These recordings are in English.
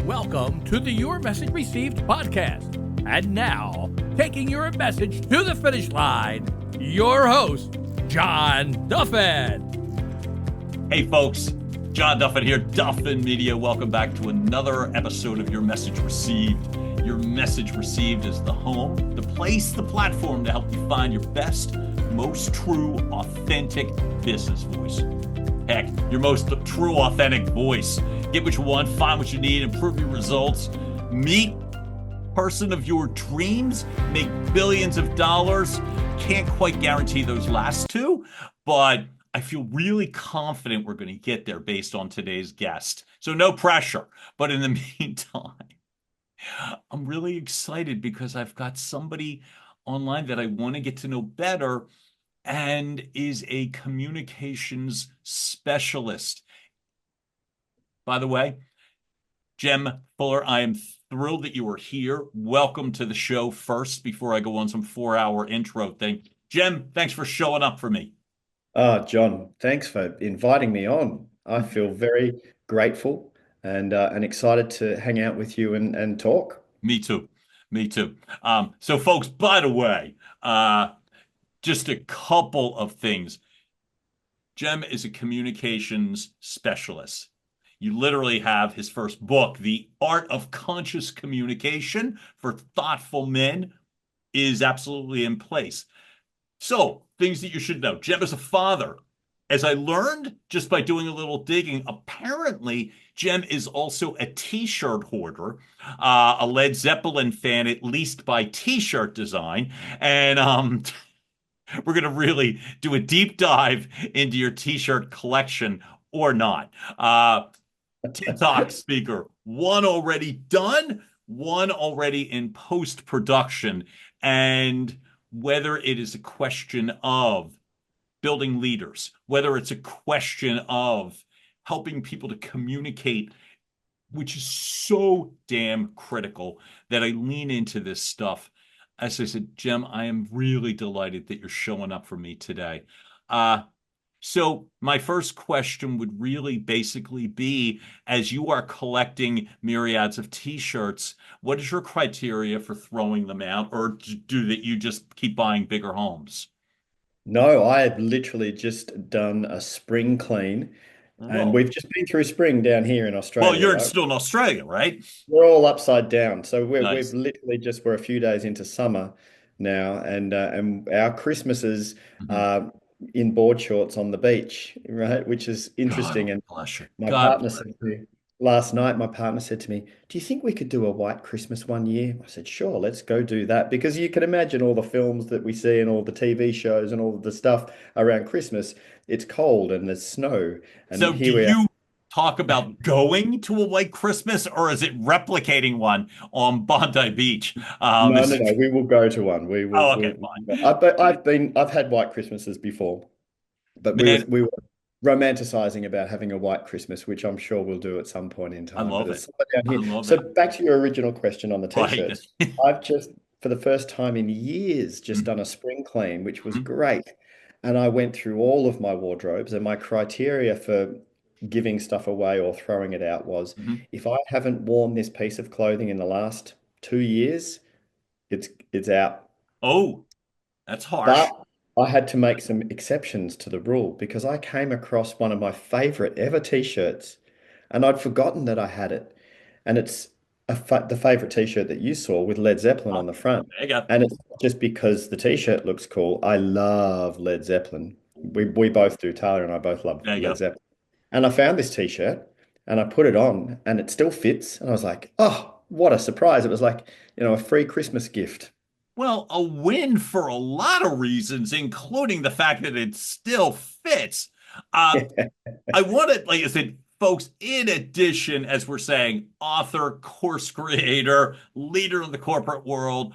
Welcome to the Your Message Received podcast. And now, taking your message to the finish line, your host, John Duffin. Hey folks, John Duffin here, Duffin Media. Welcome back to another episode of Your Message Received. Your Message Received is the home, the place, the platform to help you find your best, most true, authentic business voice. Heck, your most true, authentic voice. Get what you want, find what you need, improve your results, meet person of your dreams, make billions of dollars. Can't quite guarantee those last two, but I feel really confident we're going to get there based on today's guest. So no pressure. But in the meantime, I'm really excited because I've got somebody online that I want to get to know better and is a communications specialist. By the way, Jem Fuller, I am thrilled that you are here. Welcome to the show first before I go on some 4-hour intro thing. Jem, thanks for showing up for me. John, thanks for inviting me on. I feel very grateful and excited to hang out with you and talk. Me too. Me too. So folks, by the way, just a couple of things. Jem is a communications specialist. You literally have his first book, The Art of Conscious Communication for Thoughtful Men, is absolutely in place. So, things that you should know. Jem is a father. As I learned just by doing a little digging, apparently Jem is also a t-shirt hoarder, a Led Zeppelin fan, at least by t-shirt design. And we're going to really do a deep dive into your t-shirt collection or not. TikTok speaker, one already done, one already in post-production. And whether it is a question of building leaders, whether it's a question of helping people to communicate, which is so damn critical that I lean into this stuff. As I said, Jem, I am really delighted that you're showing up for me today. So my first question would really basically be, as you are collecting myriads of t-shirts, what is your criteria for throwing them out, or do that you just keep buying bigger homes? No, I had literally just done a spring clean, and Whoa. we've just been through spring down here in Well, Australia, you're right? still in Australia, right? We're all upside down. So we've Nice. literally we're a few days into summer now, and our Christmases Mhm. are in board shorts on the beach, right? Which is interesting. God And bless you. my God partner bless said to me last night, my partner said to me, "Do you think we could do a white Christmas one year?" I said, "Sure, let's go do that." Because you can imagine all the films that we see and all the TV shows and all the stuff around Christmas. It's cold and there's snow, and So do here we are. you talk about going to a white Christmas, or is it replicating one on Bondi Beach? No, Is no, it, no. We will go to one. We will. oh, okay, fine. I've had white Christmases before, but Man, we were romanticizing about having a white Christmas, which I'm sure we'll do at some point in I time. But love it's it. somewhere down I here. love So it. back to your original question on the Right. t-shirts. I've just, for the first time in years, just Mhm. done a spring clean, which was great. And I went through all of my wardrobes, and my criteria for giving stuff away or throwing it out was Mhm. if I haven't worn this piece of clothing in the last 2 years, it's out. Oh, that's harsh. But I had to make some exceptions to the rule because I came across one of my favorite ever t-shirts and I'd forgotten that I had it. And it's the favorite t-shirt that you saw with Led Zeppelin Ah, on the front. there you go. And it's not just because the t-shirt looks cool. I love Led Zeppelin. We both do. Taylor and I both love There you Led go. Zeppelin. And I found this t-shirt and I put it on and it still fits. And I was like, oh, what a surprise. It was like, a free Christmas gift. Well, a win for a lot of reasons, including the fact that it still fits. Um, I wanted, like I said, folks, in addition, as we're saying, author, course creator, leader in the corporate world,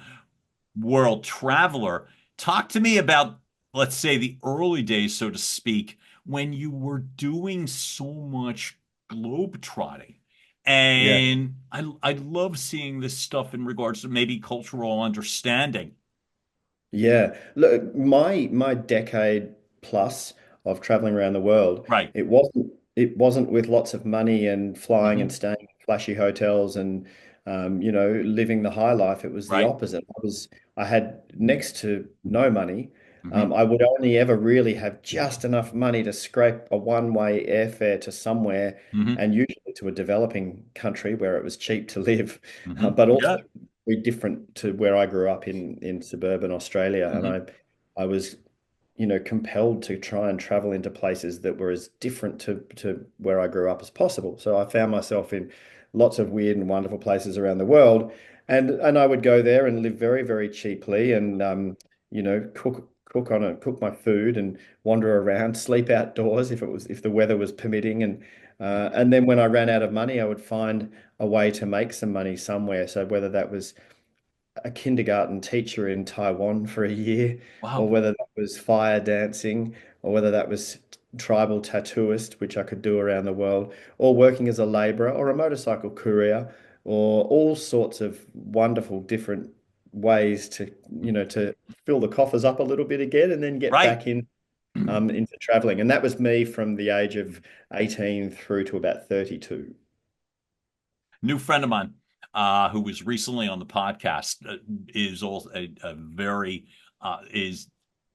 world traveler. Talk to me about, let's say, the early days, so to speak, when you were doing so much globe trotting. Yeah. And I love seeing this stuff in regards to maybe cultural understanding. Yeah. Look, my decade plus of traveling around the world, Right. it wasn't with lots of money and flying and Hmm. staying in flashy hotels and living the high life. It was the Right. opposite. I had next to no money. Hmm. I would only ever really have just enough money to scrape a one-way airfare to somewhere, Hmm. and usually to a developing country where it was cheap to live, Hmm. but also Yeah. very different to where I grew up in suburban Australia. And Hmm. I was compelled to try and travel into places that were as different to where I grew up as possible. So I found myself in lots of weird and wonderful places around the world, and I would go there and live very, very cheaply, and cook my food and wander around, sleep outdoors if the weather was permitting, and then when I ran out of money, I would find a way to make some money somewhere. So whether that was a kindergarten teacher in Taiwan for a year, or Wow. whether that was fire dancing, or whether that was tribal tattooist, which I could do around the world, or working as a laborer or a motorcycle courier, or all sorts of wonderful different ways to fill the coffers up a little bit again and then get Right. back into traveling. And that was me from the age of 18 through to about 32. New friend of mine, who was recently on the podcast, is also a very is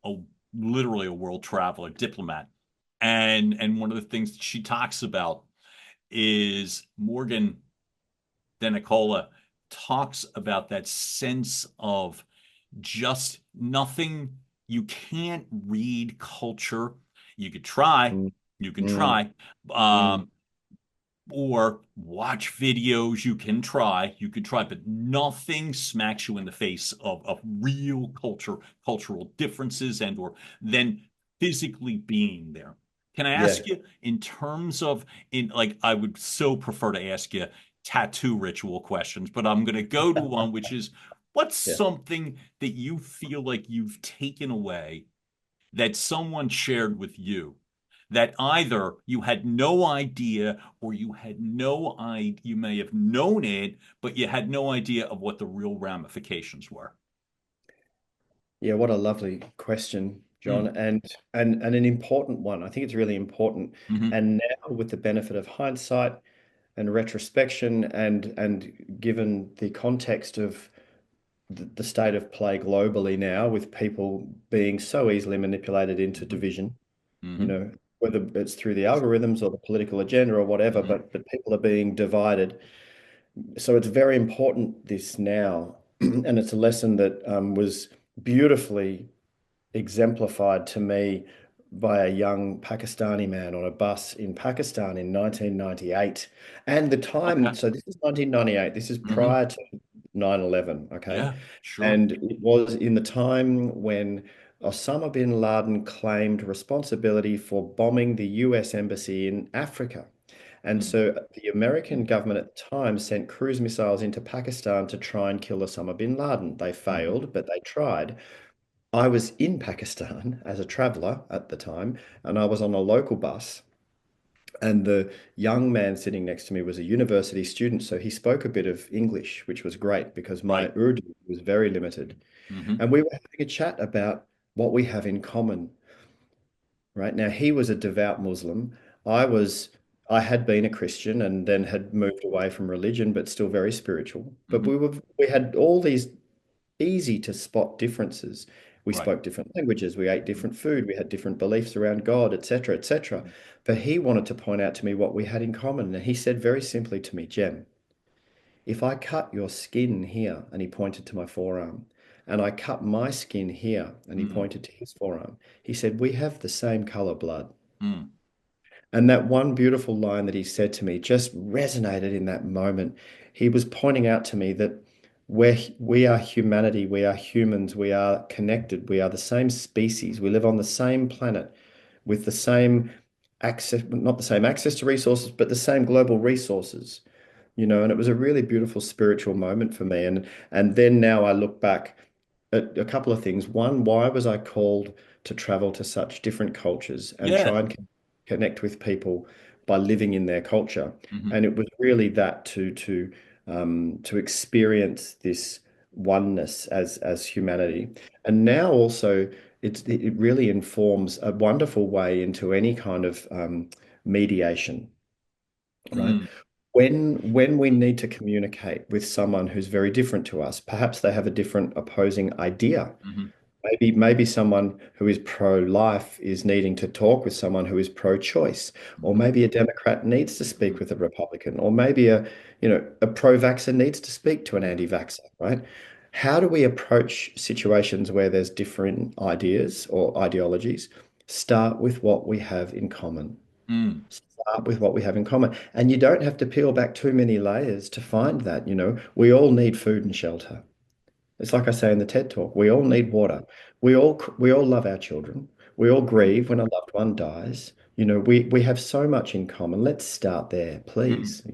a literally a world traveler, diplomat, and one of the things that she talks about is Morgan Denicola talks about that sense of just nothing. You can't read culture. You could try. Mm, You can mm, try. mm. Um, or watch videos. You could try, but nothing smacks you in the face of real cultural differences and or then physically being there. Can I Yeah, ask you in terms of in like I would so prefer to ask you tattoo ritual questions, but I'm going to go to one which is what's yeah. something that you feel like you've taken away that someone shared with you that either you had no idea or you may have known it, but you had no idea of what the real ramifications were. Yeah, what a lovely question, John, Mm. and an important one. I think it's really important. Hmm. And now, with the benefit of hindsight and retrospection, and given the context of the state of play globally now, with people being so easily manipulated into Hmm. division, Hmm. whether it's through the algorithms or the political agenda or whatever, Hmm. but people are being divided. So it's very important this now, and it's a lesson that was beautifully exemplified to me by a young Pakistani man on a bus in Pakistan in 1998. And the time, Okay. so this is 1998, this is Hmm. prior to 9/11, okay? Yeah, sure. And it was in the time when Osama bin Laden claimed responsibility for bombing the US embassy in Africa. And Mm. so the American government at the time sent cruise missiles into Pakistan to try and kill Osama bin Laden. They Hmm. failed, but they tried. I was in Pakistan as a traveler at the time, and I was on a local bus. And the young man sitting next to me was a university student, so he spoke a bit of English, which was great because my Right. Urdu was very limited. Hmm. And we were having a chat about what we have in common, right? Now, he was a devout Muslim. I was, I had been a Christian and then had moved away from religion, but still very spiritual. But Hmm. we had all these easy to spot differences. We Right. spoke different languages, we ate different food, we had different beliefs around God, etc., etc. But he wanted to point out to me what we had in common. And he said very simply to me, Jem, if I cut your skin here, and he pointed to my forearm, and I cut my skin here, and he Mm. pointed to his forearm, he said, we have the same color blood. Mm. And that one beautiful line that he said to me just resonated in that moment. He was pointing out to me that we are humanity, we are humans, we are connected, we are the same species, we live on the same planet with the same access, not the same access to resources, but the same global resources, and it was a really beautiful spiritual moment for me. And then now I look back a couple of things. One, why was I called to travel to such different cultures and Yeah. try and connect with people by living in their culture? Hmm. And it was really that to experience this oneness as humanity. And now also it really informs a wonderful way into any kind of mediation, right? Mm. when we need to communicate with someone who's very different to us, perhaps they have a different opposing idea. Hmm. Maybe someone who is pro-life is needing to talk with someone who is pro-choice, or Hmm. maybe a Democrat needs to speak with a Republican, or maybe a pro-vaxxer needs to speak to an anti-vaxxer, right? How do we approach situations where there's different ideas or ideologies? Start with what we have in common. Mm. Start with what we have in common. And you don't have to peel back too many layers to find that, we all need food and shelter. It's like I say in the TED Talk, we all need water. We all love our children. We all grieve when a loved one dies. We have so much in common. Let's start there, Mm. please.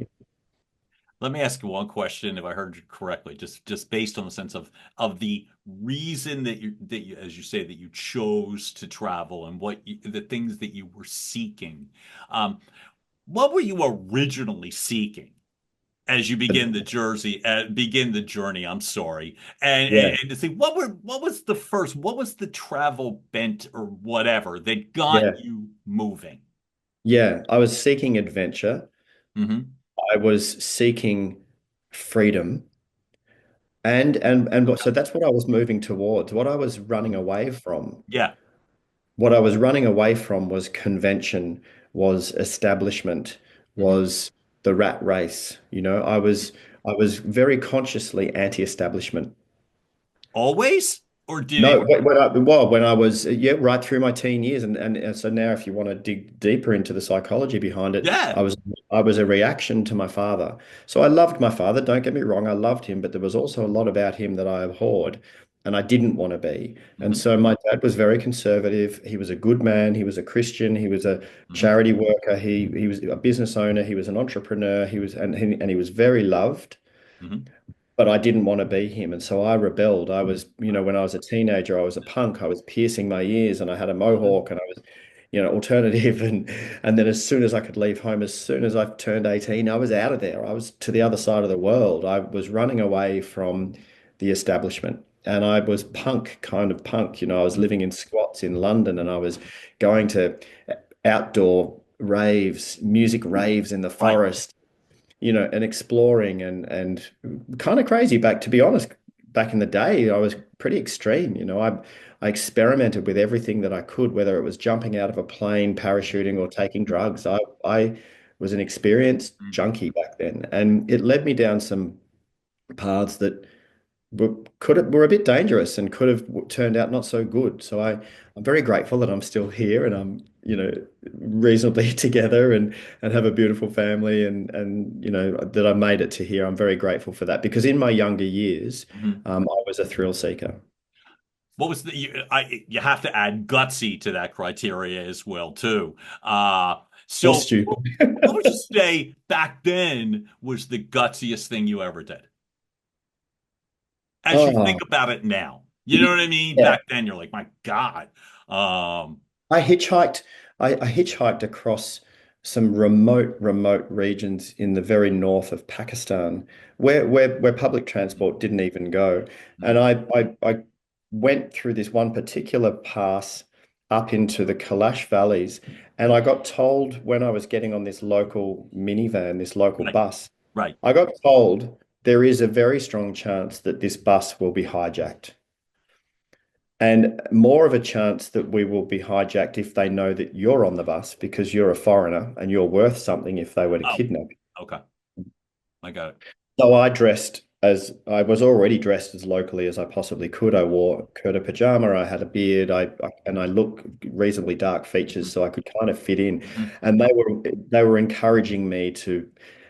Let me ask you one question, if I heard you correctly, just based on the sense of the reason that you, as you say, that you chose to travel and the things that you were seeking. Um, what were you originally seeking as you begin the journey? I'm sorry, Yeah, and to think what was the travel bent or whatever that got yeah, you moving? yeah. I was seeking adventure. Hmm. I was seeking freedom. And Okay. so that's what I was moving towards. What I was running away from. Yeah. What I was running away from was convention, was establishment, Hmm. was the rat race. I was very consciously anti-establishment. Always, or did No, it? when I was, yeah, right through my teen years, and so now, if you want to dig deeper into the psychology behind it, Yeah. I was a reaction to my father. So I loved my father. Don't get me wrong, I loved him, but there was also a lot about him that I abhorred, and I didn't want to be. And Hmm. so my dad was very conservative. He was a good man. He was a Christian. He was a Hmm. charity worker. He was a business owner. He was an entrepreneur. And he was very loved, Hmm. but I didn't want to be him. And so I rebelled. When I was a teenager, I was a punk. I was piercing my ears and I had a Hmm. mohawk and I was, alternative. And then as soon as I could leave home, as soon as I turned 18, I was out of there. I was to the other side of the world. I was running away from the establishment. And I was punk, kind of punk. I was living in squats in London and I was going to outdoor raves, music raves in the Right. forest, and exploring and kind of crazy. To be honest, back in the day, I was pretty extreme. I experimented with everything that I could, whether it was jumping out of a plane, parachuting, or taking drugs. I was an experienced Mm. junkie back then, and it led me down some paths that were a bit dangerous and could have turned out not so good. So I'm very grateful that I'm still here and I'm reasonably together and have a beautiful family and that I made it to here. I'm very grateful for that because in my younger years, Hmm. I was a thrill seeker. What was you have to add gutsy to that criteria as well too. Or So stupid. what would you say back then was the gutsiest thing you ever did? As you think Oh, about it now, you know what I mean? yeah. Back then, you're like, my God. Um, I hitchhiked. I hitchhiked across some remote regions in the very north of Pakistan, where public transport didn't even go. And mhm. I went through this one particular pass up into the Kalash valleys, and I got told when I was getting on this local minivan, this local Right, bus, right. I got told there is a very strong chance that this bus will be hijacked. And more of a chance that we will be hijacked if they know that you're on the bus because you're a foreigner and you're worth something if they were to Oh, kidnap you. okay. I got it. So I was already dressed as locally as I possibly could. I wore a Kurta pajama, I had a beard, and I look reasonably dark features, so I could kind of fit in. Hmm. And they were encouraging me to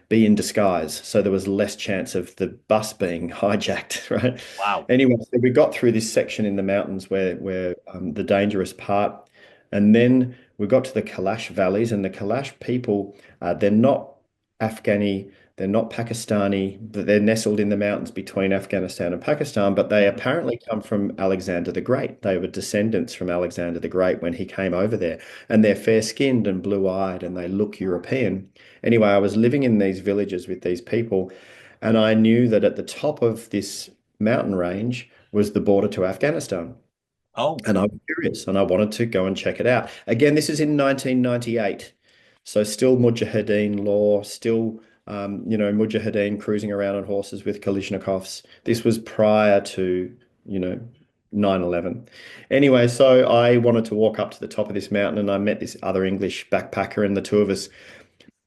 be in disguise, so there was less chance of the bus being hijacked, right? Wow. Anyway, so we got through this section in the mountains where the dangerous part, and then we got to the Kalash valleys, and the Kalash people, they're not Afghani. They're not Pakistani, but they're nestled in the mountains between Afghanistan and Pakistan, but they Mhm. apparently come from Alexander the Great. They were descendants from Alexander the Great when he came over there, and they're fair-skinned and blue-eyed, and they look European. Anyway, I was living in these villages with these people, and I knew that at the top of this mountain range was the border to Afghanistan. Oh, And I was curious and I wanted to go and check it out. Again, this is in 1998. So still Mujahideen law, still Mujahideen cruising around on horses with Kalashnikovs. This was prior to, you know, 9/11. Anyway, so I wanted to walk up to the top of this mountain and I met this other English backpacker and the two of us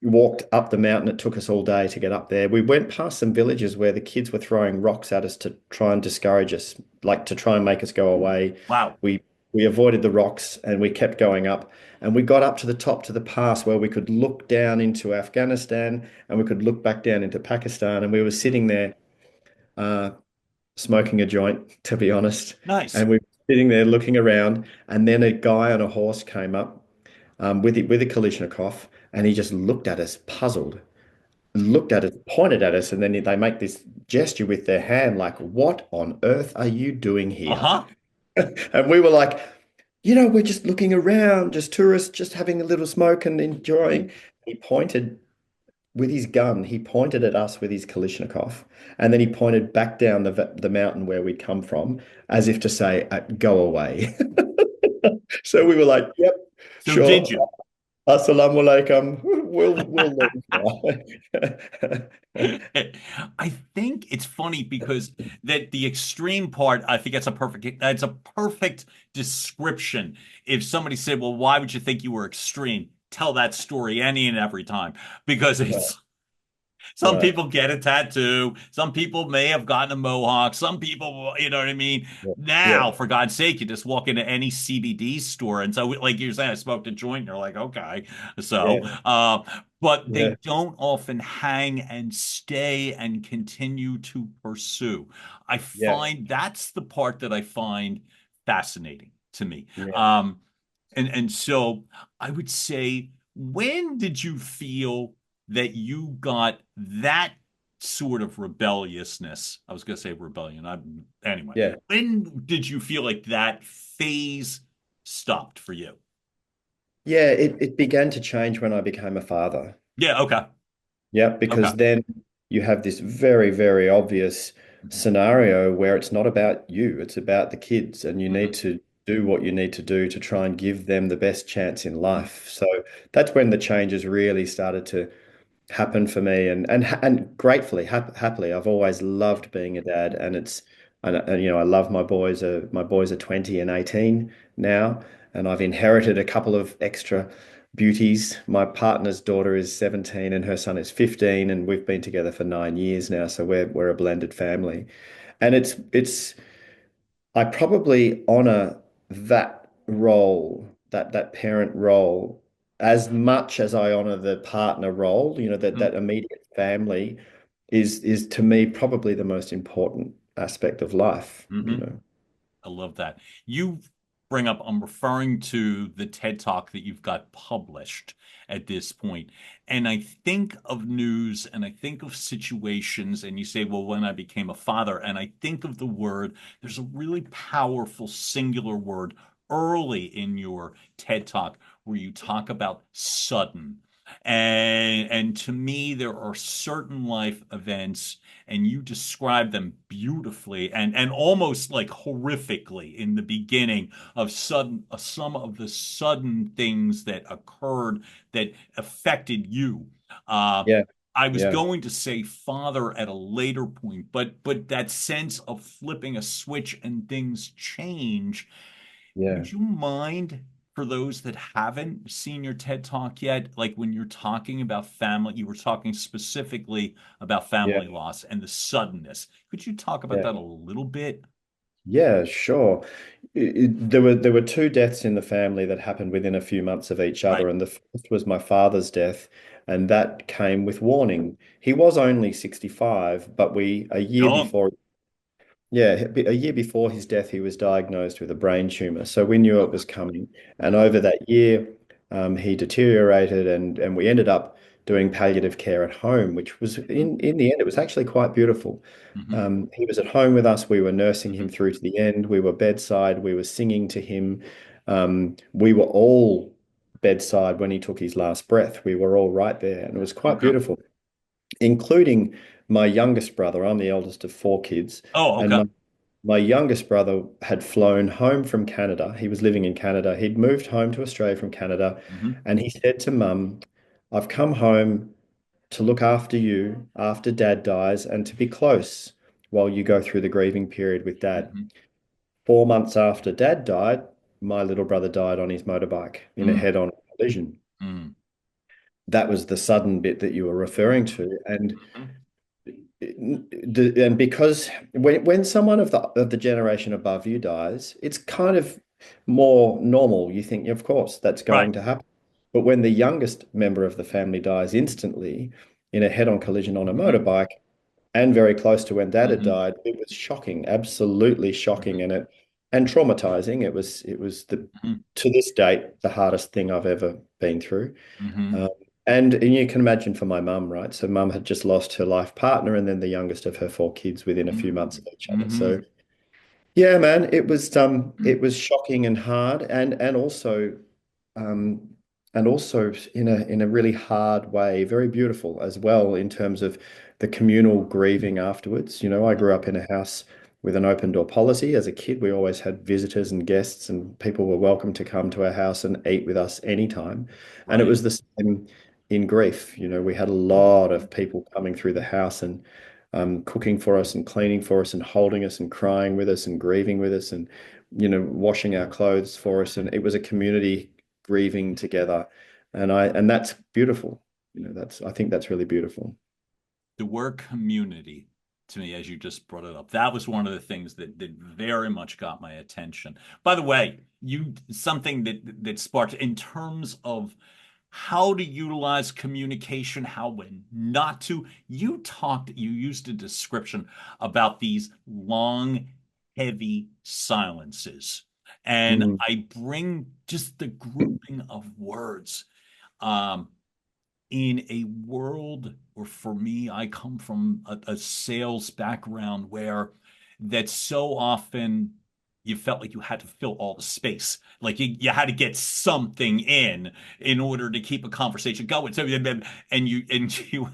walked up the mountain. It took us all day to get up there. We went past some villages where the kids were throwing rocks at us to try and discourage us, like to try and make us go away. Wow. We avoided the rocks and we kept going up. And we got up to the top to the pass where we could look down into Afghanistan and we could look back down into Pakistan. And we were sitting there uh, smoking a joint, to be honest. Nice. And we were sitting there looking around. And then a guy on a horse came up with a Kalashnikov, and he just looked at us, puzzled, looked at us, pointed at us, and then they make this gesture with their hand, like, "What on earth are you doing here?" Uh-huh. And we were like, we're just looking around, just tourists, just having a little smoke and enjoying. He pointed with his gun, he pointed at us with his Kalashnikov, and then he pointed back down the mountain where we'd come from, as if to say, "Go away." So we were like, "Yep, So sure. did you? Assalamu alaikum. We'll leave now." I think it's funny because that the extreme part, I think that's a perfect description. If somebody said, "Well, why would you think you were extreme?" Tell that story any and every time because Right, it's some right. people get a tattoo. Some people may have gotten a mohawk. Some people, you know what I mean? Yeah, yeah, Now, for God's sake, you just walk into any CBD store. And so, like you're saying, I smoked a joint. And you're like, okay. So, yeah, but they yeah, don't often hang and stay and continue to pursue. I yeah, find that's the part that I find fascinating to me. yeah. And so I would say, when did you feel that you got that sort of rebelliousness? I was going to say rebellion. Anyway. Yeah. When did you feel like that phase stopped for you? Yeah, it began to change when I became a father. Yeah. Okay. Yeah, Okay. because then you have this very, very obvious Mhm. scenario where it's not about you, it's about the kids, and you need Mhm. to do what you need to do to try and give them the best chance in Mhm. life. So that's when the changes really started to happen for me, and gratefully, happily, I've always loved being a dad, and I love my boys. My boys are 20 and 18 now, and I've inherited a couple of extra beauties. My partner's daughter is 17 and her son is 15, and we've been together for 9 years now, so we're a blended family. And it's I probably honor that role, that parent role, as much as I honor the partner role. That Mhm. immediate family is to me probably the most important aspect of life, Mhm. I love that. You bring up, I'm referring to the TED Talk that you've got published at this point. And I think of news and I think of situations, and you say, well, when I became a father, and I think of the word, there's a really powerful singular word early in your TED Talk where you talk about sudden. And to me, there are certain life events and you describe them beautifully and almost like horrifically in the beginning of some of the sudden things that occurred that affected you. Uh, yeah, I was yeah, going to say father at a later point, but that sense of flipping a switch and things change. yeah, Would you mind, for those that haven't seen your TED Talk yet, like when you're talking about family, you were talking specifically about yeah, family loss and the suddenness. Could you talk about yeah. that a little bit? Yeah, sure. There were two deaths in the family that happened within a few months of each Right. other, and the first was my father's death, and that came with warning. He was only 65, but a year Young. before, yeah, a year before his death, he was diagnosed with a brain tumor. So we knew it Okay. was coming. And over that year, he deteriorated, and we ended up doing palliative care at home, which was Hmm. in the end, it was actually quite beautiful. Hmm. He was at home with us. We were nursing him Hmm. through to the end. We were bedside. We were singing to him. We were all bedside when he took his last breath. We were all right there, and it was quite Okay. beautiful, including my youngest brother. I'm the eldest of four kids, Oh, and okay. my youngest brother had flown home from Canada. He was living in Canada. He'd moved home to Australia from Canada, Hmm. and he said to Mum, "I've come home. to look after you after dad dies and to be close while you go through the grieving period with dad. Mhm. 4 months after dad died, my little brother died on his motorbike in a Mm, head-on collision. mm, That was the sudden bit that you were referring to. And mhm. because when someone of the generation above you dies, it's kind of more normal. You think, of course, that's Right. going to happen. But when the youngest member of the family dies instantly in a head-on collision on a Mhm, motorbike and very close to when dad had mhm, died, it was shocking, absolutely shocking, mhm, and traumatizing. It was mhm, to this date the hardest thing I've ever been through. mhm, Um, and you can imagine for my mum, right? So mum had just lost her life partner and then the youngest of her four kids within a few months of each other. mhm, So yeah, man, it mhm. was shocking and hard um and also in a really hard way, very beautiful as well in terms of the communal grieving afterwards. You know, I grew up in a house with an open door policy. As a kid, we always had visitors and guests, and people were welcome to come to our house and eat with us anytime. And it Right. was the same in grief. You know, we had a lot of people coming through the house and cooking for us and cleaning for us and holding us and crying with us and grieving with us and washing our clothes for us. And it was a community grieving together, and that's beautiful. I think that's really beautiful. The word community to me, as you just brought it up, that was one of the things that very much got my attention. By the way, you something that sparked in terms of how to utilize communication, how when not to. You used a description about these long, heavy silences. And Mm, I bring just the grouping of words. Um, in a world where for me, I come from a sales background where that so often you felt like you had to fill all the space. Like you had to get something in order to keep a conversation going. So and you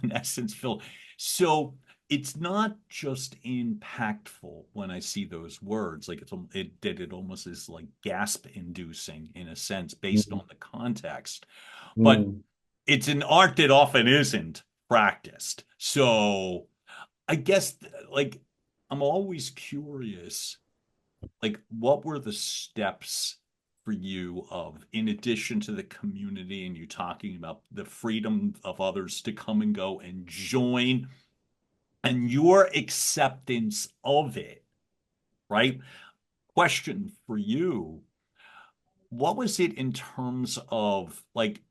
in essence fill. So it's not just impactful when I see those words. Like it almost is like gasp inducing in a sense based mm, on the context. But mm. it's an art that often isn't practiced. So I guess like I'm always curious, like what were the steps for you of in addition to the community and you talking about the freedom of others to come and go and join and your acceptance of it, right? Question for you, what was it in terms of like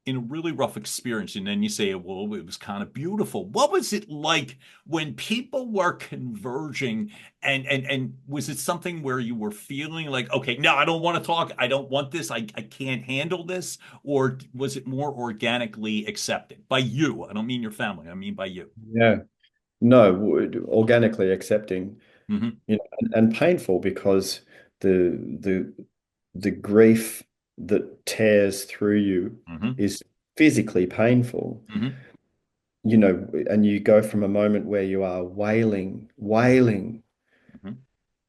in a really rough experience, and then you say, well, it was kind of beautiful. What was it like when people were converging, and was it something where you were feeling like, okay, no, I don't want to talk, I don't want this, I can't handle this, or was it more organically accepted by you? I don't mean your family, I mean by you. Yeah, no, organically accepting, Hmm. and painful because the the grief that tears through you Hmm. is physically painful. Hmm. And you go from a moment where you are wailing, Hmm.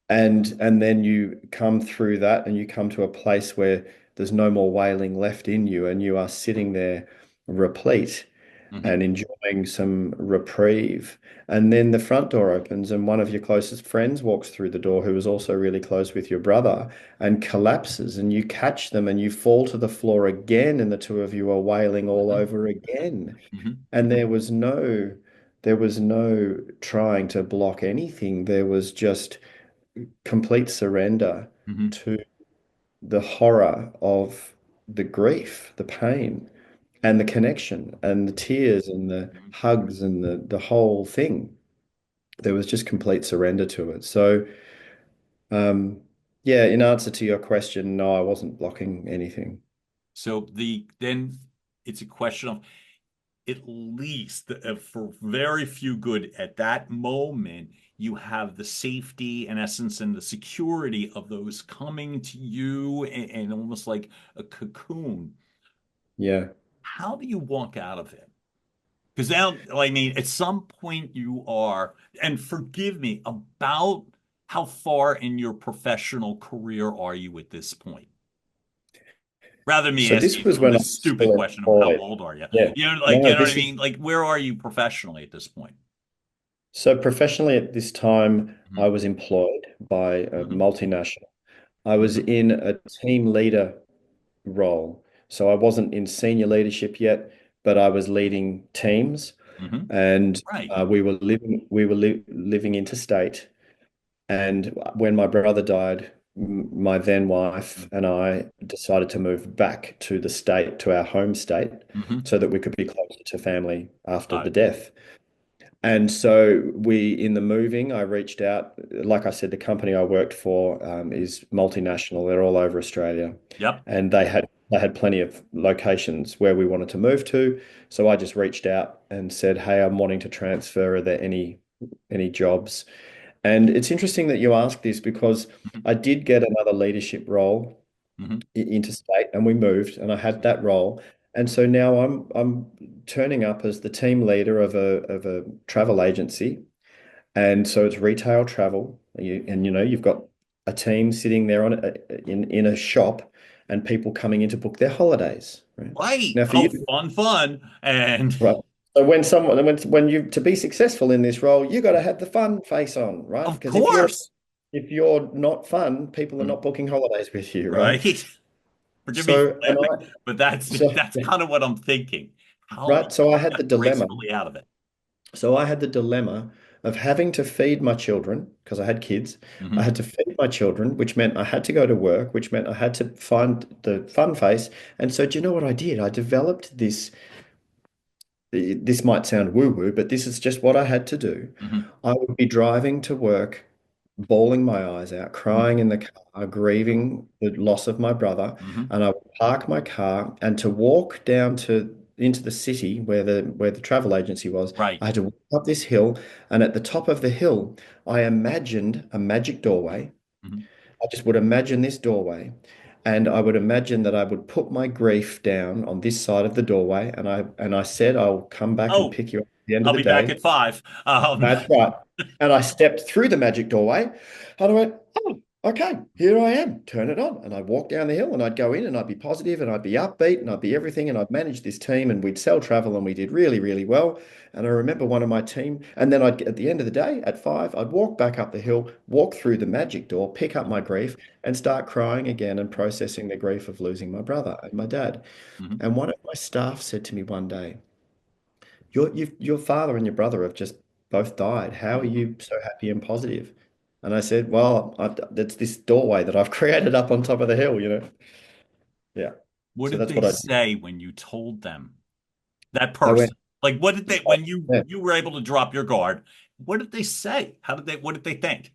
and then you come through that and you come to a place where there's no more wailing left in you, and you are sitting there replete Hmm. and enjoying some reprieve. And then the front door opens, and one of your closest friends walks through the door, who is also really close with your brother, and collapses, and you catch them and you fall to the floor again, and the two of you are wailing all Hmm. over again. Hmm. And there was no trying to block anything. There was just complete surrender Hmm. to the horror of the grief, the pain, and the connection, and the tears, and the hugs, and the whole thing. There was just complete surrender to it. So, yeah, in answer to your question, no, I wasn't blocking anything. So then it's a question of at least for very few good at that moment, you have the safety in essence and the security of those coming to you and almost like a cocoon. Yeah. How do you walk out of it? Because now, I mean, at some point you are, and forgive me, about how far in your professional career are you at this point? Rather than me So this asking was you when I this was stupid still question of how employed. old are you? Yeah. You No, know what I this is mean? Like, where are you professionally at this point? so professionally at this time, I Hmm. was employed by a Hmm. multinational. I was Hmm. in a team leader role. So I wasn't in senior leadership yet, but I was leading teams, Hmm. and Right. we were living interstate. And when my brother died, my then wife and I decided to move back to the state, to our home state, Hmm. so that we could be closer to family after Got the it. death. And so in the moving, I reached out. Like I said, the company I worked for is multinational. They're all over Australia, Yep. and they had plenty of locations where we wanted to move to. So I just reached out and said, "Hey, I'm wanting to transfer. Are there any jobs?" And it's interesting that you ask this because Hmm. I did get another leadership role Hmm. interstate, and we moved, and I had that role. And so now I'm turning up as the team leader of a travel agency, and so it's retail travel. You've got a team sitting there in a shop, and people coming in to book their holidays. Right Right. now, for Oh, you, fun, fun. And right? So when you to be successful in this role, you got to have the fun face on, right? of Because if you're course. not fun, people are Mhm. not booking holidays with you, right? Right. Forgive me for So and laughing, I but that's so that's kind of what I'm thinking. How are you right, so I going to had the get dilemma. gracefully out of it? So I had the dilemma of having to feed my children because I had kids. I Hmm. had to feed my children, which meant I had to go to work, which meant I had to find the fun face. And so, do you know what I did? I developed this. This might sound woo-woo, but this is just what I had to do. Hmm. I would be driving to work, bawling my eyes out, crying in the car, grieving the loss of my brother, Hmm. and I would park my car and to walk down to into the city where the travel agency was. Right. I had to walk up this hill, and at the top of the hill, I imagined a magic doorway. Hmm. I just would imagine this doorway, and I would imagine that I would put my grief down on this side of the doorway, and I said I'll come back and Oh, pick you up at the end of I'll the be back day. at 5. That's right. And I stepped through the magic doorway and I went, oh, okay, here I am. Turn it on. And I'd walk down the hill and I'd go in and I'd be positive and I'd be upbeat and I'd be everything. And I'd manage this team and we'd sell travel and we did really, really well. And I remember one of my team, and then at the end of the day at 5, I'd walk back up the hill, walk through the magic door, pick up my grief and start crying again and processing the grief of losing my brother and my dad. Mhm. And one of my staff said to me one day, your father and your brother have just both died. How are Mhm. you so happy and positive? And I said, well, that's this doorway that I've created up on top of the hill. Yeah. What So did that's they what I did. say when you told them that They went, person? Like, what did they oh, when you yeah. you were able to drop your guard? What did they say? What did they think?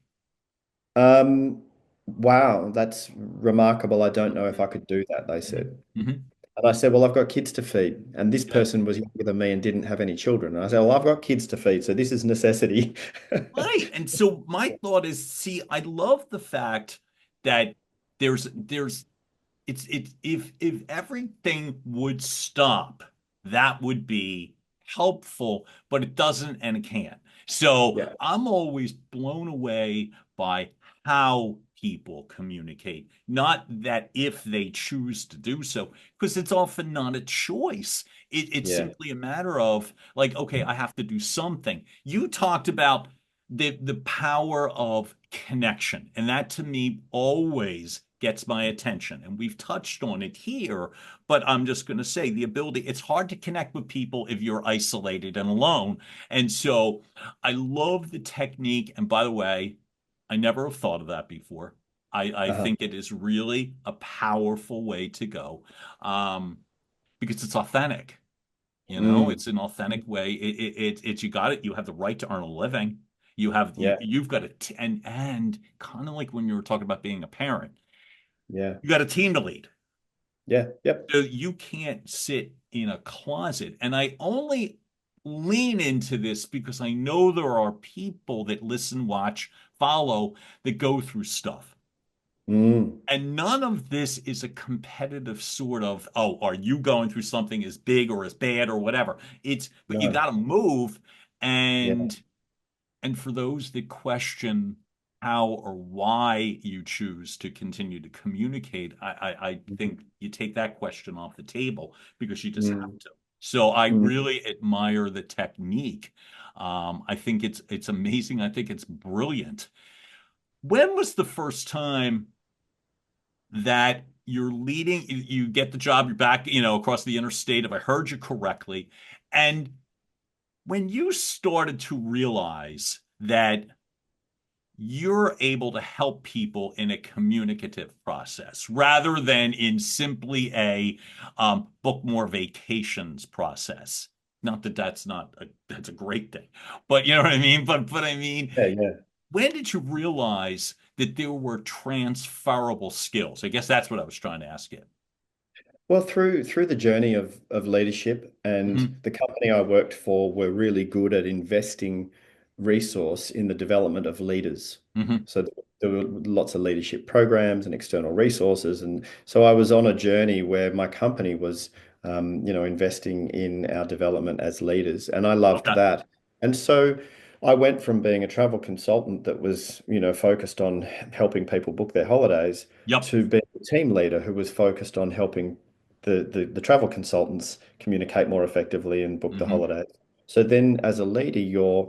Um, wow, that's remarkable. I don't know if I could do that, they Mhm. said. Mhm. And I said, well, I've got kids to feed. And this Yeah. person was younger than me and didn't have any children. And I said, well, I've got kids to feed. So this is necessity. Right. And so my thought is, see, I love the fact that there's it's if everything would stop, that would be helpful, but it doesn't and it can't. So Yeah. I'm always blown away by how people communicate, not that if they choose to do so, because it's often not a choice. It's Yeah. simply a matter of like, okay, I have to do something. You talked about the power of connection, and that to me always gets my attention. And we've touched on it here, but I'm just going to say the ability, it's hard to connect with people if you're isolated and alone. And so I love the technique. And by the way, I never have thought of that before. I Uh-huh. think it is really a powerful way to go um, because it's authentic. Mm. It's an authentic way. It's you got it. You have the right to earn a living. Yeah. You've got and kind of like when you were talking about being a parent, Yeah. you got a team to lead. Yeah. Yep. So you can't sit in a closet. And I only lean into this because I know there are people that listen, watch, follow that go through stuff. Mm. And none of this is a competitive sort of, oh, are you going through something as big or as bad or whatever? But you No. got to move. Yeah. And, and for those that question, how or why you choose to continue to communicate, I think you take that question off the table because you just have Mm, to. So I mm. really admire the technique. I think it's amazing. I think it's brilliant. When was the first time that you're leading, you get the job, you're back, across the interstate, if I heard you correctly, and when you started to realize that you're able to help people in a communicative process rather than in simply a book more vacations process. Not that that's a great thing, but you know what I mean. But I mean, Yeah, yeah. when did you realize that there were transferable skills? I guess that's what I was trying to ask you. Well, through the journey of leadership, and Hmm. the company I worked for were really good at investing resource in the development of leaders. Hmm. So there were lots of leadership programs and external resources, and so I was on a journey where my company was, investing in our development as leaders, and I loved Okay. that. And so I went from being a travel consultant that was, focused on helping people book their holidays Yep. to being a team leader who was focused on helping the travel consultants communicate more effectively and book the Hmm. holidays. So then as a leader,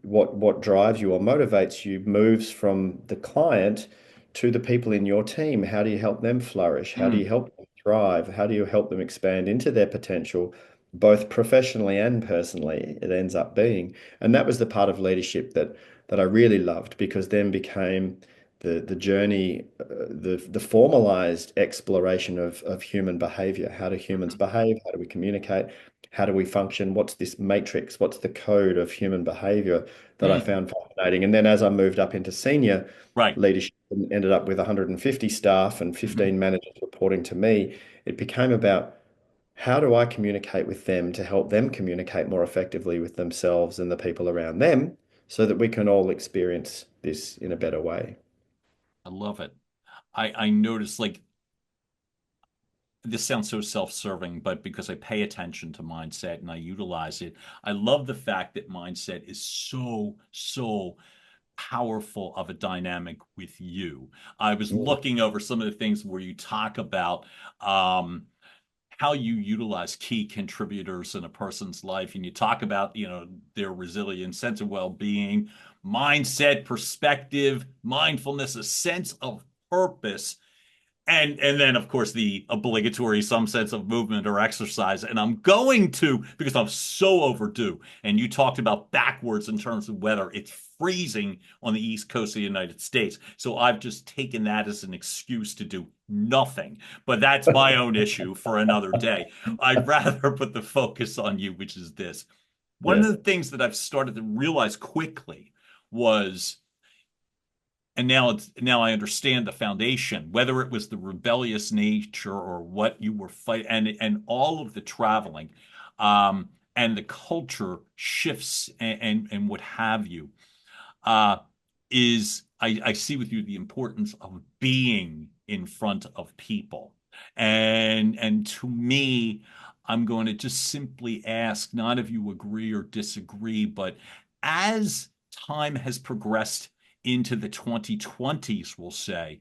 what drives you or motivates you moves from the client to the people in your team. How do you help them flourish? How do you Mm. help them thrive? How do you help them expand into their potential, both professionally and personally, it ends up being. And that was the part of leadership that I really loved, because then became the journey, the formalized exploration of human behavior. How do humans behave? How do we communicate? How do we function? What's this matrix? What's the code of human behavior that I Mm. found fascinating? And then as I moved up into senior Right. leadership and ended up with 150 staff and Hmm. 15 managers reporting to me, it became about how do I communicate with them to help them communicate more effectively with themselves and the people around them so that we can all experience this in a better way. I love it. I noticed, like, this sounds so self-serving, but because I pay attention to mindset and I utilize it, I love the fact that mindset is so powerful of a dynamic with you. I was Mm, looking over some of the things where you talk about um, how you utilize key contributors in a person's life, and you talk about, their resilience, sense of well-being, mindset, perspective, mindfulness, a sense of purpose, and then of course the obligatory some sense of movement or exercise. And I'm going to, because I'm so overdue, and you talked about backwards in terms of weather, it's freezing on the east coast of the United States, so I've just taken that as an excuse to do nothing. But that's my own issue for another day. I'd rather put the focus on you, which is this. One of yes. the things that I've started to realize quickly was, and now I understand the foundation, whether it was the rebellious nature or what you were fighting, and all of the traveling, and the culture shifts, and what have you, uh, is I see with you the importance of being in front of people. And to me, I'm going to just simply ask, not if you agree or disagree, but as time has progressed into the 2020s, we'll say,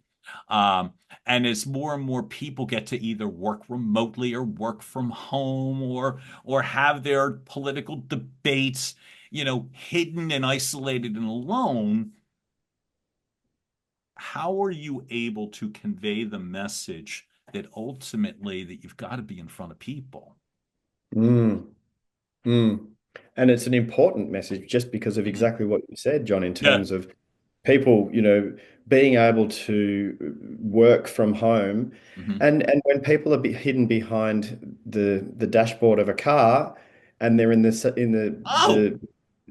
um, and as more and more people get to either work remotely or work from home, or have their political debates, hidden and isolated and alone, how are you able to convey the message that ultimately that you've got to be in front of people? Mm, mm. And it's an important message just because of Hmm. exactly what you said, John, in Yeah. terms of people, being able to work from home. Hmm. And when people are hidden behind the dashboard of a car, and they're in Oh,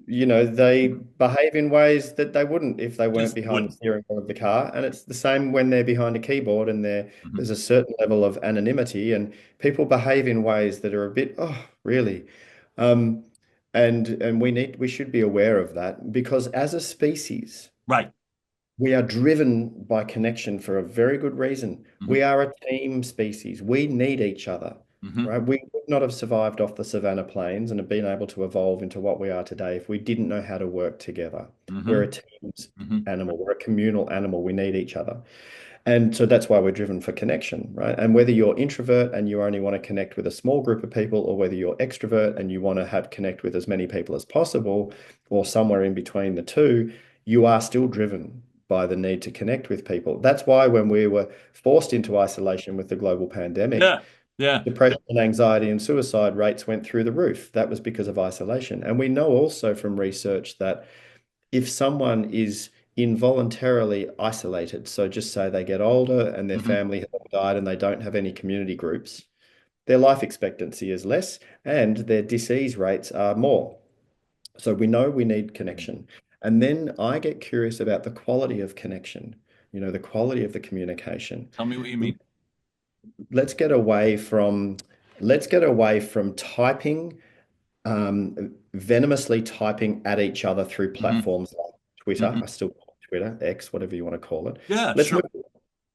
they behave in ways that they wouldn't if they weren't just behind the wouldn't. steering wheel of the car. And it's the same when they're behind a keyboard, and there's Hmm. a certain level of anonymity, and people behave in ways that are a bit, oh, really? Um, and we should be aware of that, because as a species, Right. we are driven by connection for a very good reason. Hmm. We are a team species. We need each other. Mm-hmm. right? We would not have survived off the savannah plains and have been able to evolve into what we are today if we didn't know how to work together. We're a Mm-hmm. teams Mm-hmm. animal. We're a communal animal. We need each other. And so that's why we're driven for connection, right? And whether you're introvert and you only want to connect with a small group of people, or whether you're extrovert and you want to have connect with as many people as possible, or somewhere in between the two, you are still driven by the need to connect with people. That's why when we were forced into isolation with the global pandemic, Yeah. Yeah. depression and anxiety and suicide rates went through the roof. That was because of isolation. And we know also from research that if someone is involuntarily isolated, so just say they get older and their Mm-hmm. family has died and they don't have any community groups, their life expectancy is less and their disease rates are more. So we know we need connection. And then I get curious about the quality of connection, the quality of the communication. Tell me what you mean. Let's get away from let's get away from typing venomously typing at each other through Mm-hmm. platforms like Twitter. Mm-hmm. I still call it Twitter, X, whatever you want to call it. Yeah, Let's sure. move,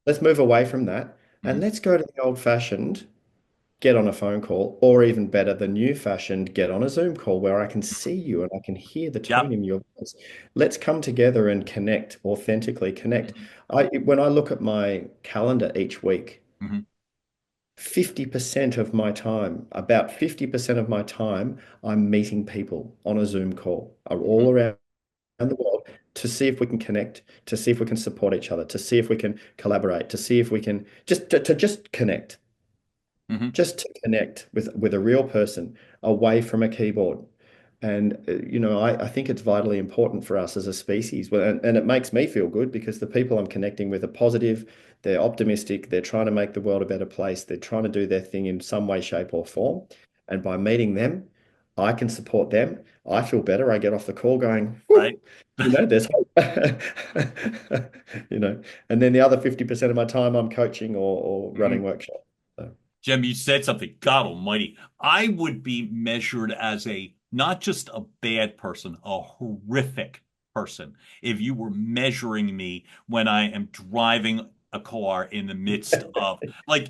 let's move away from that and Mm-hmm. let's go to the old-fashioned get on a phone call, or even better, the new-fashioned get on a Zoom call where I can see you and I can hear the tone Yep. in your voice. Let's come together and connect, authentically connect. Mm-hmm. When I look at my calendar each week, Mm-hmm. 50% of my time, about 50% of my time, I'm meeting people on a Zoom call Mm-hmm. all around the world to see if we can connect, to see if we can support each other, to see if we can collaborate, to see if we can to just connect, Mm-hmm. just to connect with a real person away from a keyboard. And I think it's vitally important for us as a species. Well, and it makes me feel good because the people I'm connecting with are positive, they're optimistic, they're trying to make the world a better place, they're trying to do their thing in some way, shape, or form. And by meeting them, I can support them. I feel better. I get off the call going, Right. whoo, there's hope. And then the other 50% of my time I'm coaching or Mm-hmm. running workshops. So, Jem, you said something. God almighty. I would be measured as a not just a bad person, a horrific person if you were measuring me when I am driving a car in the midst of like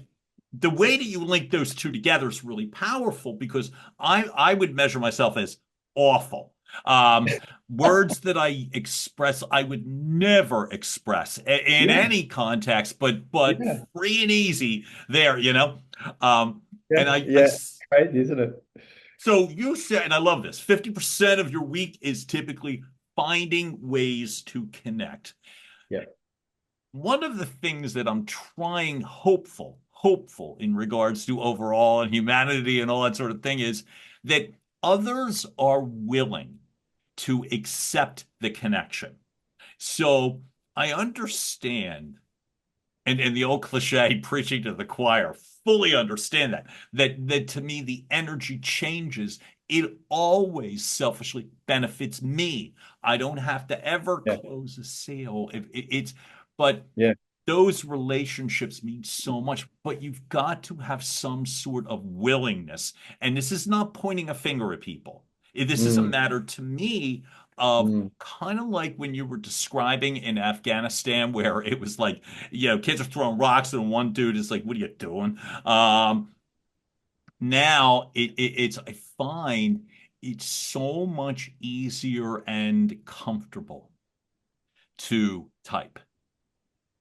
the way that you link those two together is really powerful because I would measure myself as awful. Um, Words that I express, I would never express in yeah, any context, but yeah, free and easy there, you know. Um, yeah, and I yeah. Crazy, isn't it? so you said, and I love this, 50% of your week is typically finding ways to connect. Yeah. One of the things that I'm trying hopeful in regards to overall and humanity and all that sort of thing is that others are willing to accept the connection. So I understand, and the old cliche, preaching to the choir, fully understand that to me the energy changes. It always selfishly benefits me. I don't have to ever Yeah. close a sale if it's, but Yeah. those relationships mean so much, but you've got to have some sort of willingness. And this is not pointing a finger at people. This is a Mm, matter to me of mm. kind of like when you were describing in Afghanistan, where it was like, kids are throwing rocks and one dude is like, what are you doing? Now it's, I find it's so much easier and comfortable to type,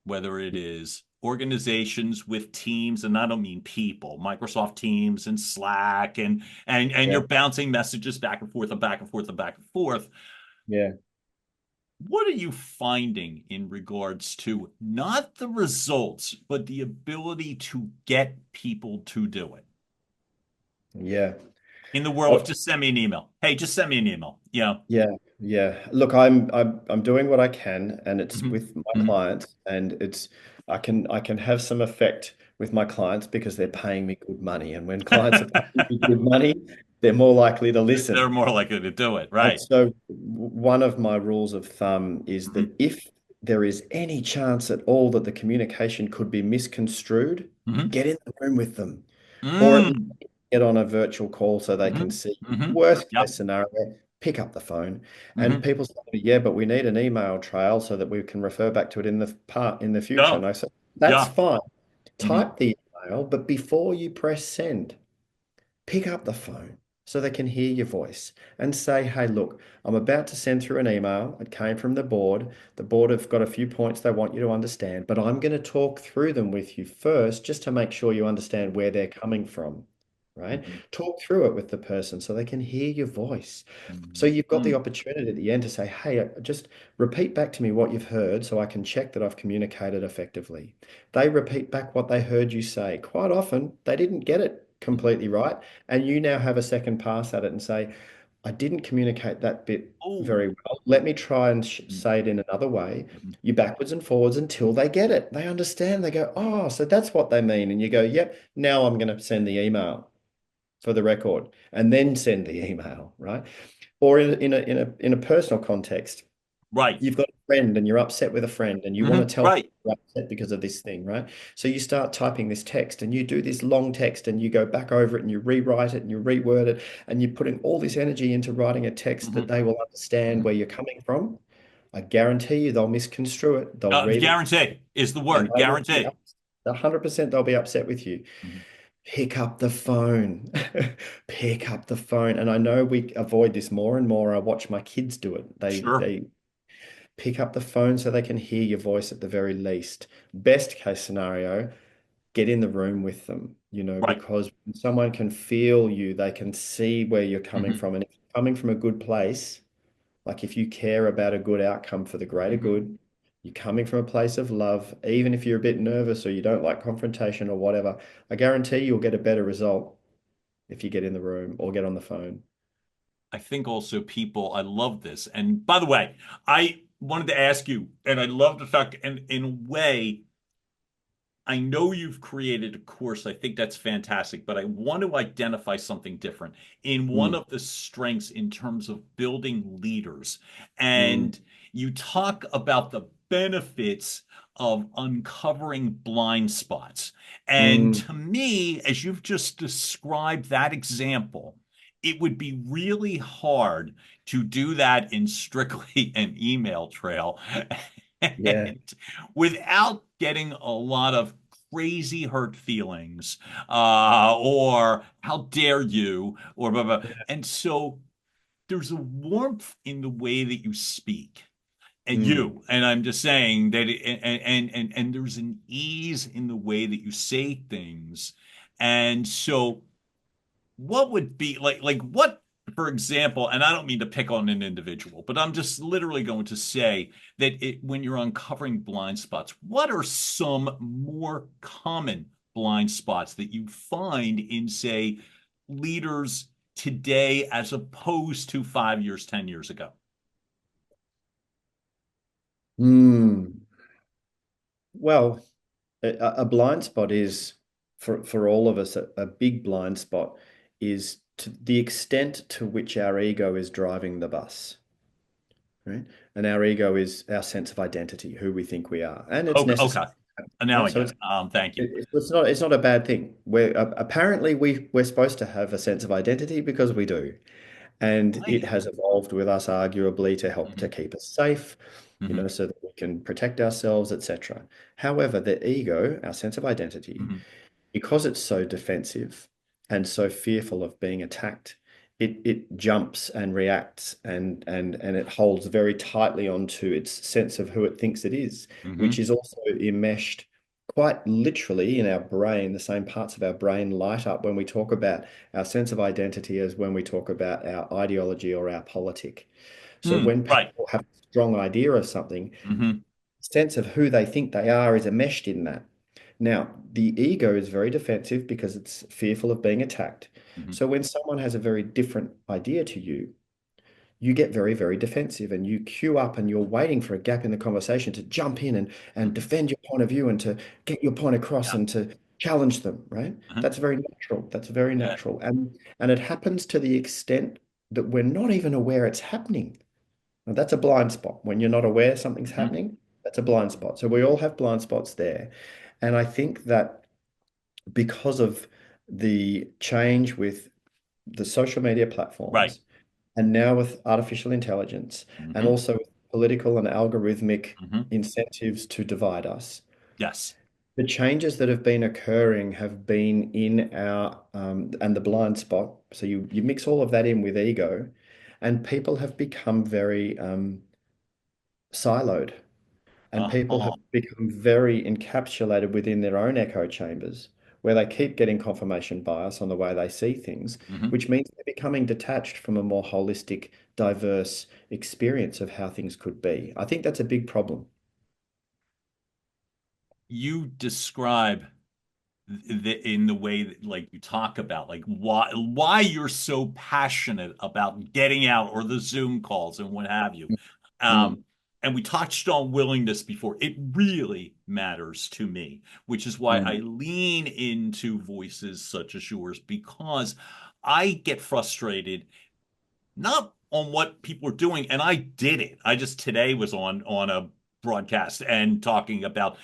whether it is organizations with teams, and I don't mean people, Microsoft Teams and Slack, and Yeah. you're bouncing messages back and forth and back and forth and back and forth. Yeah. What are you finding in regards to not the results, but the ability to get people to do it? Yeah. In the world of Oh, just send me an email. Hey, just send me an email. yeah. Yeah. Look, I'm doing what I can, and it's Hmm. with my Hmm. clients, and I can have some effect with my clients because they're paying me good money. And when clients are paying me good money, they're more likely to They're listen. more likely to do it, And right? so one of my rules of thumb is Hmm. that if there is any chance at all that the communication could be misconstrued, Hmm. get in the room with them, or at least Mm. get on a virtual call so they can Hmm. see. Hmm. Worst Yep. case scenario, pick up the phone. And Hmm. people say, yeah, but we need an email trail so that we can refer back to it in the future. Yeah. And I said, that's Yeah. fine. Hmm. Type the email, but before you press send. pick up the phone so they can hear your voice and say, hey, look, I'm about to send through an email. It came from the board. The board have got a few points they want you to understand, but I'm going to talk through them with you first just to make sure you understand where they're coming from, right? Mhm. Talk through it with the person so they can hear your voice. So Mhm. you've got the Mm. opportunity at the end to say, hey, just repeat back to me what you've heard so I can check that I've communicated effectively. They repeat back what they heard you say. Quite often, they didn't get it Mhm. completely right. And you now have a second pass at it and say, I didn't communicate that bit Oh. very well. Let me try and Mhm. say it in another way. Mhm. You backwards and forwards until they get it. They understand. They go, oh, so that's what they mean. And you go, yep, now I'm going to send the email for the record and then send the email, right? Or in a personal context, Right. you've got a friend and you're upset with a friend and you want Mhm. to tell them Right. you're upset because of this thing, right? So you start typing this text and you do this long text and you go back over it and you rewrite it and you reword it and you're putting all this energy into writing a text that Mhm. they will understand Mhm. where you're coming from. I guarantee you they'll misconstrue it. They'll read it Guarantee is the and word. they will be Guarantee. 100% they'll be upset with you. Mhm. Pick up the phone. Pick up the phone. And I know we avoid this more and more. I watch my kids do it. They Sure. they pick up the phone so they can hear your voice at the very least. Best case scenario, get in the room with them, Right. because when someone can feel you, they can see where you're coming Mhm. from. And if you're coming from a good place, like if you care about a good outcome for the greater Mhm. good, you're coming from a place of love, even if you're a bit nervous or you don't like confrontation or whatever, I guarantee you'll get a better result if you get in the room or get on the phone. I think also people, I love this. And by the way, I wanted to ask you, and I love the fact, and in a way, I know you've created a course. I think that's fantastic, but I want to identify something different in one Mm, of the strengths in terms of building leaders. mm, And you talk about the benefits of uncovering blind spots. And mm, to me, as you've just described that example, it would be really hard to do that in strictly an email trail. yeah. And without getting a lot of crazy hurt feelings, or how dare you, or blah, blah. And so there's a warmth in the way that you speak. And Mm. I'm just saying that, and there's an ease in the way that you say things. And so what would be like what, for example, and I don't mean to pick on an individual, but I'm just literally going to say that when you're uncovering blind spots, what are some more common blind spots that you find in, say, leaders today as opposed to 5 years, 10 years ago? Mm. Well, a blind spot is for all of us, a big blind spot is to the extent to which our ego is driving the bus, right? And our ego is our sense of identity, who we think we are, and it's Okay, okay. necessary, Now right? I So get it. Thank you. it's not a bad thing. We're apparently we're supposed to have a sense of identity because we do. And it Right. has evolved with us arguably to help to Hmm. keep us safe, Hmm. so that we can protect ourselves, etc. However, the ego, our sense of identity, Hmm. because it's so defensive and so fearful of being attacked, it jumps and reacts and it holds very tightly onto its sense of who it thinks it is, which Hmm. is also enmeshed quite literally in our brain. The same parts of our brain light up when we talk about our sense of identity as when we talk about our ideology or our politic. So when Right. people have a strong idea of something, Hmm. sense of who they think they are is enmeshed in that. Now, the ego is very defensive because it's fearful of being attacked. Hmm. So when someone has a very different idea to you, you get very, very defensive and you queue up and you're waiting for a gap in the conversation to jump in and Hmm. defend your point of view and to get your point across Yeah. and to challenge them, right? Uh-huh. That's very natural. That's very Yeah. natural. And it happens to the extent that we're not even aware it's happening. Now, that's a blind spot. When you're not aware something's Mhm. happening, that's a blind spot. So we all have blind spots there. And I think that because of the change with the social media Right. platforms and now with artificial intelligence and Hmm. also with political and algorithmic Hmm. incentives to divide us, Yes. the changes that have been occurring have been in our and the blind spot. So you mix all of that in with ego, and people have become very siloed, and people have Uh-huh. become very encapsulated within their own echo chambers, where they keep getting confirmation bias on the way they see things, Mhm. which means they're becoming detached from a more holistic, diverse experience of how things could be. I think that's a big problem. You describe in the way that like you talk about like why you're so passionate about getting out or the Zoom calls and what have you. Mm, Um, and we touched on willingness before. It really matters to me, which is why I mm, lean into voices such as yours because I get frustrated not on what people are doing, and I did it. I just today was on a broadcast and talking about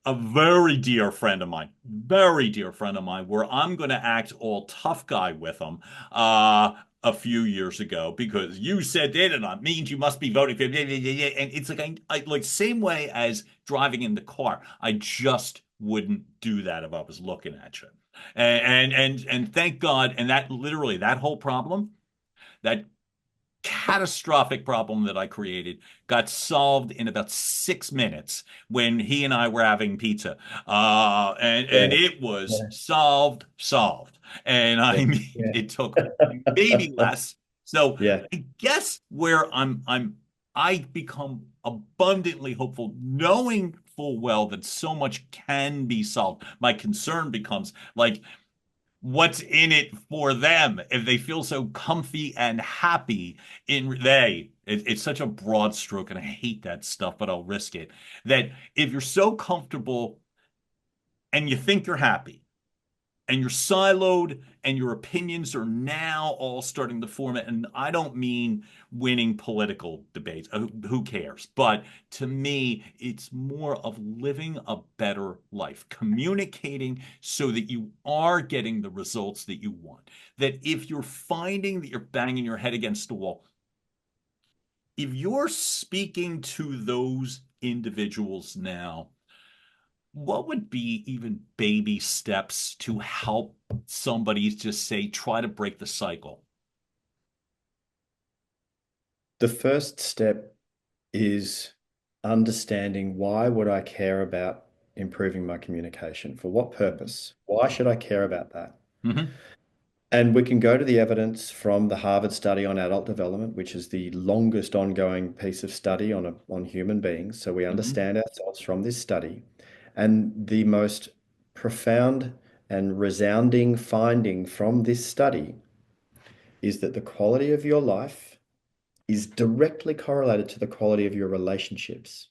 a very dear friend of mine, very dear friend of mine, where I'm going to act all tough guy with him a few years ago because you said it and it means you must be voting for. And it's like I like same way as driving in the car. I just wouldn't do that if I was looking at you. And thank God. And that literally that whole problem, that catastrophic problem that I created got solved in about 6 minutes when he and I were having pizza. And yeah, it was yeah, solved. And I mean yeah, it took maybe less. So yeah. I guess where I become abundantly hopeful, knowing full well that so much can be solved. My concern becomes like what's in it for them if they feel so comfy and happy it's such a broad stroke and I hate that stuff but I'll risk it that if you're so comfortable and you think you're happy and you're siloed and your opinions are now all starting to form it. And I don't mean winning political debates. Who cares? But to me, it's more of living a better life, communicating so that you are getting the results that you want. That if you're finding that you're banging your head against the wall, if you're speaking to those individuals now, what would be even baby steps to help somebody just say, try to break the cycle? The first step is understanding why would I care about improving my communication? For what purpose? Why should I care about that? Hmm. And we can go to the evidence from the Harvard study on adult development, which is the longest ongoing piece of study on human beings. So we Hmm. understand ourselves from this study. And the most profound and resounding finding from this study is that the quality of your life is directly correlated to the quality of your relationships,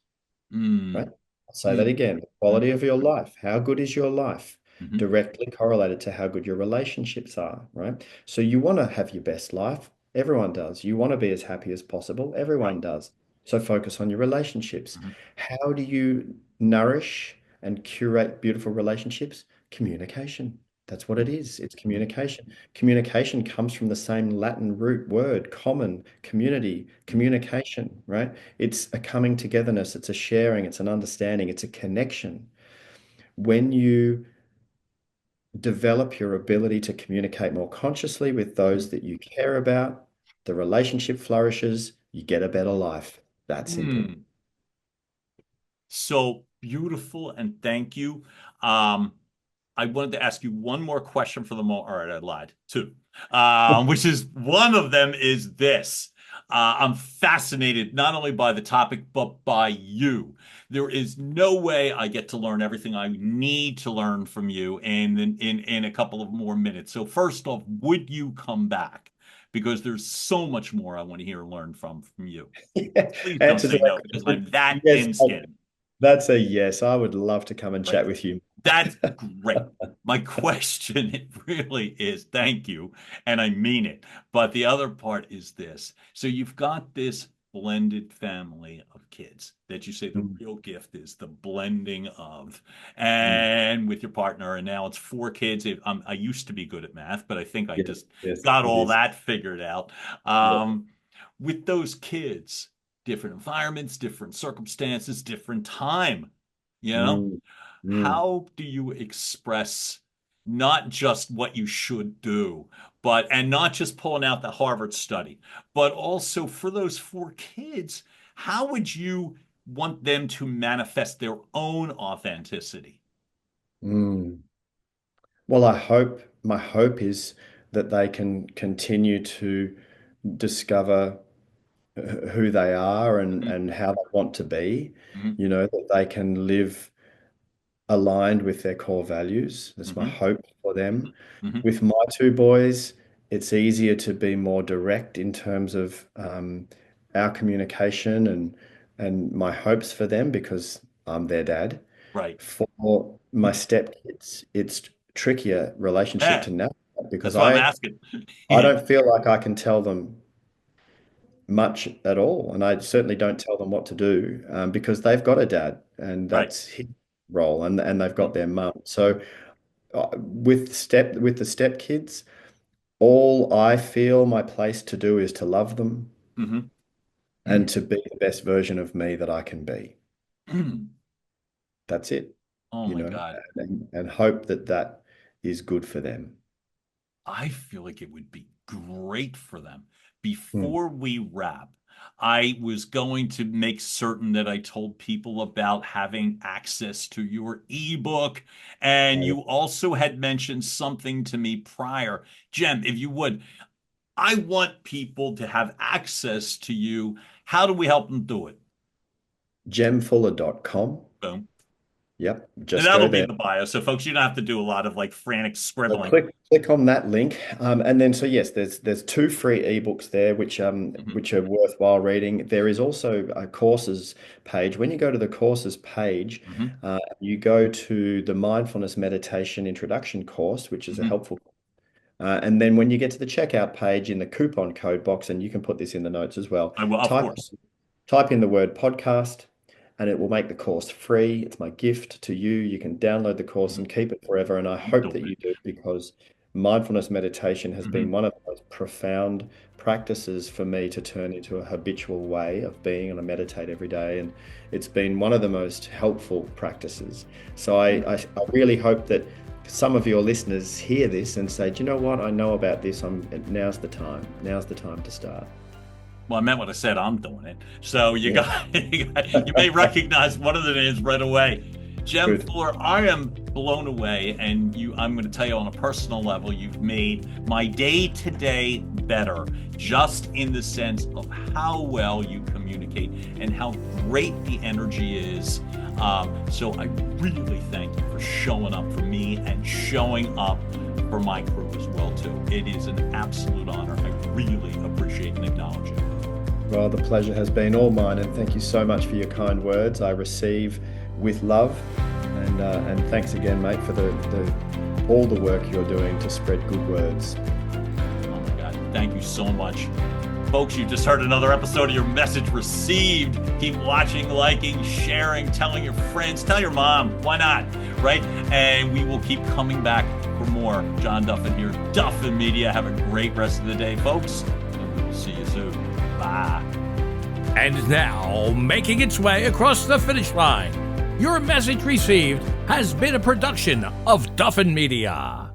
right? Mm. I'll say that Mm. again. The quality of your life. How good is your life? Hmm. Directly correlated to how good your relationships are, right? So you want to have your best life. Everyone does. You want to be as happy as possible. Right. Everyone does. So focus on your relationships. Hmm. How do you nourish and curate beautiful relationships? Communication. That's what it is. It's Hmm. communication. Communication comes from the same Latin root word, common, community, communication, right? It's a coming togetherness, it's a sharing, it's an understanding, it's a connection. When you develop your ability to communicate more consciously with those that you care about, the relationship flourishes, you get a better life. That simple. Mm. So beautiful, and thank you. Um, I wanted to ask you one more question for the moment. All right, I lied. Two, which is one of them is this. I'm fascinated not only by the topic, but by you. There is no way I get to learn everything I need to learn from you in a couple of more minutes. So first off, would you come back? Because there's so much more I want to hear and learn from you. Please don't Answer to say that no because I'm question. that Yes, thin-skinned. that's a yes. I would love to come and Right. chat with you. That's great. My question, it really is, thank you, and I mean it. But the other part is this. So you've got this blended family of kids that you say the Mm, real gift is the blending of, mm. and with your partner, and now it's four kids. I used to be good at math, but I think I Yes, just yes, got it all is. that figured out. Yeah. Um, with those kids, different environments, different circumstances, different time, you know? Mm. Mm. How do you express not just what you should do, and not just pulling out the Harvard study, but also for those 4 kids, how would you want them to manifest their own authenticity? Mm. Well, my hope is that they can continue to discover who they are Mhm, and how they want to be, mhm, that they can live aligned with their core values. That's my mhm, hope for them. mhm. With my 2 boys, it's easier to be more direct in terms of our communication and my hopes for them because I'm their dad. Right. For my stepkids, it's trickier relationship Yeah, to navigate because that's why I'm asking. I don't feel like I can tell them much at all, and I certainly don't tell them what to do because they've got a dad, and Right. that's his role, and they've got Mhm, their mum. So with the stepkids, all I feel my place to do is to love them mhm, and to be the best version of me that I can be. mhm. That's it, Oh my God. and hope that that is good for them. I feel like it would be great for them. Mm. Before we wrap, I was going to make certain that I told people about having access to your ebook. And you also had mentioned something to me prior. Jem, if you would, I want people to have access to you. How do we help them do it? Jemfuller.com. Boom. Yep, And just that'll go be in there. the bio. So, folks, you don't have to do a lot of like frantic So scribbling. click on that link, and then so yes, there's 2 free ebooks there, Mhm, which are worthwhile reading. There is also a courses page. When you go to the courses page, mhm, you go to the mindfulness meditation introduction course, which is a mhm. helpful. And then when you get to the checkout page in the coupon code box, and you can put this in the notes as well, I will, of type course. type in the word podcast and it will make the course free. It's my gift to you. You can download the course Mhm. and keep it forever. And I I'm hope that doing you it. do because mindfulness meditation has been Mhm. one of the most profound practices for me to turn into a habitual way of being. And I meditate every day. And it's been one of the most helpful practices. So I really hope that some of your listeners hear this and say, do you know what? I know about this. Now's the time. Now's the time to start. Well, I meant what I said. I'm doing it. So Yeah. you may recognize one of the names right away. Jem Good. Fuller, I am blown away, and I'm going to tell you on a personal level, you've made my day to day better, just in the sense of how well you communicate and how great the energy is. So I really thank you for showing up for me and showing up for my crew as well too. It is an absolute honor. I really appreciate and acknowledge it. Well, the pleasure has been all mine, and thank you so much for your kind words. I receive with love, and thanks again, mate, for all the work you're doing to spread good words. Oh my God. Thank you so much. Folks, you just heard another episode of Your Message Received. Keep watching, liking, sharing, telling your friends, tell your mom. Why not? Right? And we will keep coming back for more. John Duffin here, Duffin Media. Have a great rest of the day, folks. And we will see you soon. Bye. And now, making its way across the finish line, Your Message Received has been a production of Duffin Media.